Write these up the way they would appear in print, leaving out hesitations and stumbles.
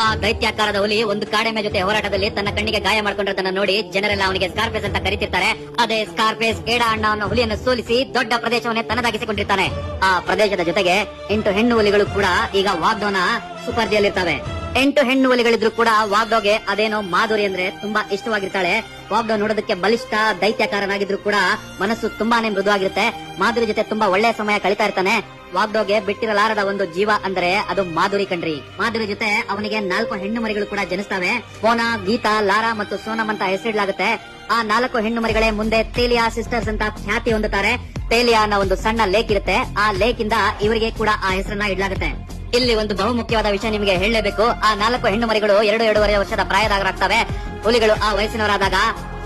ಆ ದೈತ್ಯಾಕಾರದ ಹುಲಿ ಒಂದು ಕಾಡೆಮ್ಮೆ ಜೊತೆ ಹೋರಾಟದಲ್ಲಿ ತನ್ನ ಕಣ್ಣಿಗೆ ಗಾಯ ಮಾಡ್ಕೊಂಡಿರೋದನ್ನ ನೋಡಿ ಜನರೆಲ್ಲ ಅವನಿಗೆ ಸ್ಕಾರ್ಫೇಸ್ ಅಂತ ಕರೀತಿರ್ತಾರೆ. ಅದೇ ಸ್ಕಾರ್ಫೇಸ್ ಏಡ ಅಣ್ಣ ಅನ್ನೋ ಹುಲಿಯನ್ನು ಸೋಲಿಸಿ ದೊಡ್ಡ ಪ್ರದೇಶವನ್ನೇ ತನ್ನದಾಗಿಸಿಕೊಂಡಿರ್ತಾನೆ. ಆ ಪ್ರದೇಶದ ಜೊತೆಗೆ 8 ಹೆಣ್ಣು ಹುಲಿಗಳು ಕೂಡ ಈಗ ವಾಗ್ಡೋನ ಸುಪರ್ದಿಯಲ್ಲಿರ್ತವೆ. 8 ಹೆಣ್ಣು ಹುಲಿಗಳಿದ್ರು ಕೂಡ ವಾಗ್ಡೋಗೆ ಅದೇನೋ ಮಾಧುರಿ ಅಂದ್ರೆ ತುಂಬಾ ಇಷ್ಟವಾಗಿರ್ತಾಳೆ. ವಾಗ್ಡೋ ನೋಡೋದಕ್ಕೆ ಬಲಿಷ್ಠ ದೈತ್ಯಕಾರನಾಗಿದ್ರು ಕೂಡ ಮನಸ್ಸು ತುಂಬಾನೇ ಮೃದುವಾಗಿರುತ್ತೆ. ಮಾಧುರಿ ಜೊತೆ ತುಂಬಾ ಒಳ್ಳೆಯ ಸಮಯ ಕಳೀತಾ ಇರ್ತಾನೆ. ವಾಗ್ಡೋಗೆ ಬಿಟ್ಟಿರಲಾರದ ಒಂದು ಜೀವ ಅಂದ್ರೆ ಅದು ಮಾಧುರಿ ಕಣ್ರಿ. ಮಾಧುರಿ ಜೊತೆ ಅವನಿಗೆ 4 ಹೆಣ್ಣು ಮರಿಗಳು ಕೂಡ ಜನಿಸ್ತವೆ. ಮೋನಾ, ಗೀತಾ, ಲಾರಾ ಮತ್ತು ಸೋನಮ್ ಅಂತ ಹೆಸರಿಡಲಾಗುತ್ತೆ. ಆ 4 ಹೆಣ್ಣು ಮರಿಗಳೇ ಮುಂದೆ ತೇಲಿಯಾ ಸಿಸ್ಟರ್ಸ್ ಅಂತ ಖ್ಯಾತಿ ಹೊಂದುತ್ತಾರೆ. ತೇಲಿಯಾ ಅನ್ನೋ ಒಂದು ಸಣ್ಣ ಲೇಕ್ ಇರುತ್ತೆ. ಆ ಲೇಕ್ ಇಂದ ಇವರಿಗೆ ಕೂಡ ಆ ಹೆಸರನ್ನ ಇಡಲಾಗುತ್ತೆ. ಇಲ್ಲಿ ಒಂದು ಬಹು ಮುಖ್ಯವಾದ ವಿಷಯ ನಿಮಗೆ ಹೇಳಲೇಬೇಕು. ಆ 4 ಹೆಣ್ಣು ಮರಿಗಳು 2-2.5 ವರ್ಷದ ಪ್ರಾಯದಾಗರಾಗ್ತವೆ. ಹುಲಿಗಳು ಆ ವಯಸ್ಸಿನವರಾದಾಗ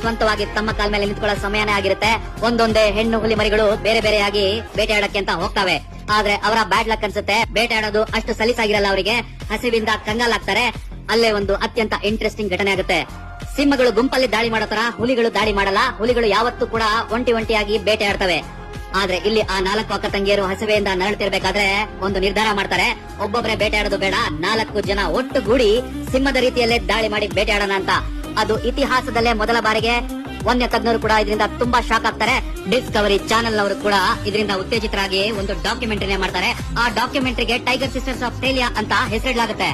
ಸ್ವಂತವಾಗಿ ತಮ್ಮ ಕಾಲ ಮೇಲೆ ನಿಂತ್ಕೊಳ್ಳೋ ಸಮಯನೇ ಆಗಿರುತ್ತೆ. ಒಂದೊಂದೇ ಹೆಣ್ಣು ಹುಲಿ ಮರಿಗಳು ಬೇರೆ ಬೇರೆಯಾಗಿ ಬೇಟೆಯಾಡಕ್ಕೆ ಅಂತ ಹೋಗ್ತವೆ. ಆದ್ರೆ ಅವರ ಬ್ಯಾಡ್ ಲಕ್ ಅನ್ಸುತ್ತೆ, ಬೇಟೆಯಾಡೋದು ಅಷ್ಟು ಸಲೀಸಾಗಿರಲ್ಲ. ಅವರಿಗೆ ಹಸಿವಿಂದ ಕಂಗಾಲಾಗ್ತಾರೆ. ಅಲ್ಲೇ ಒಂದು ಅತ್ಯಂತ ಇಂಟ್ರೆಸ್ಟಿಂಗ್ ಘಟನೆ ಆಗುತ್ತೆ. ಸಿಂಹಗಳು ಗುಂಪಲ್ಲಿ ದಾಳಿ ಮಾಡೋ ತರ ಹುಲಿಗಳು ದಾಳಿ ಮಾಡಲ್ಲ. ಹುಲಿಗಳು ಯಾವತ್ತೂ ಕೂಡ ಒಂಟಿಯಾಗಿ ಬೇಟೆಯಾಡ್ತವೆ. ಆದ್ರೆ ಇಲ್ಲಿ ಆ 4 ಅಕ್ಕ ತಂಗಿಯರು ಹಸಿವೆಯಿಂದ ನರಳುತ್ತಿರ್ಬೇಕಾದ್ರೆ ಒಂದು ನಿರ್ಧಾರ ಮಾಡ್ತಾರೆ. ಒಬ್ಬೊಬ್ಬರೇ ಬೇಟೆಯಾಡೋದು ಬೇಡ, 4 ಜನ ಒಟ್ಟುಗೂಡಿ ಸಿಂಹದ ರೀತಿಯಲ್ಲೇ ದಾಳಿ ಮಾಡಿ ಬೇಟೆಯಾಡೋಣ ಅಂತ. ಅದು ಇತಿಹಾಸದಲ್ಲೇ ಮೊದಲ ಬಾರಿಗೆ. ವನ್ಯ ತಜ್ಞರು ಕೂಡ ಇದರಿಂದ ತುಂಬಾ ಶಾಕ್ ಆಗ್ತಾರೆ. ಡಿಸ್ಕವರಿ ಚಾನೆಲ್ ನವರು ಕೂಡ ಇದರಿಂದ ಉತ್ತೇಜಿತರಾಗಿ ಒಂದು ಡಾಕ್ಯುಮೆಂಟರಿನೇ ಮಾಡ್ತಾರೆ. ಆ ಡಾಕ್ಯುಮೆಂಟರಿಗೆ ಟೈಗರ್ ಸಿಸ್ಟರ್ಸ್ ಆಫ್ ತೇಲಿಯಾ ಅಂತ ಹೆಸರಿಡಲಾಗುತ್ತೆ.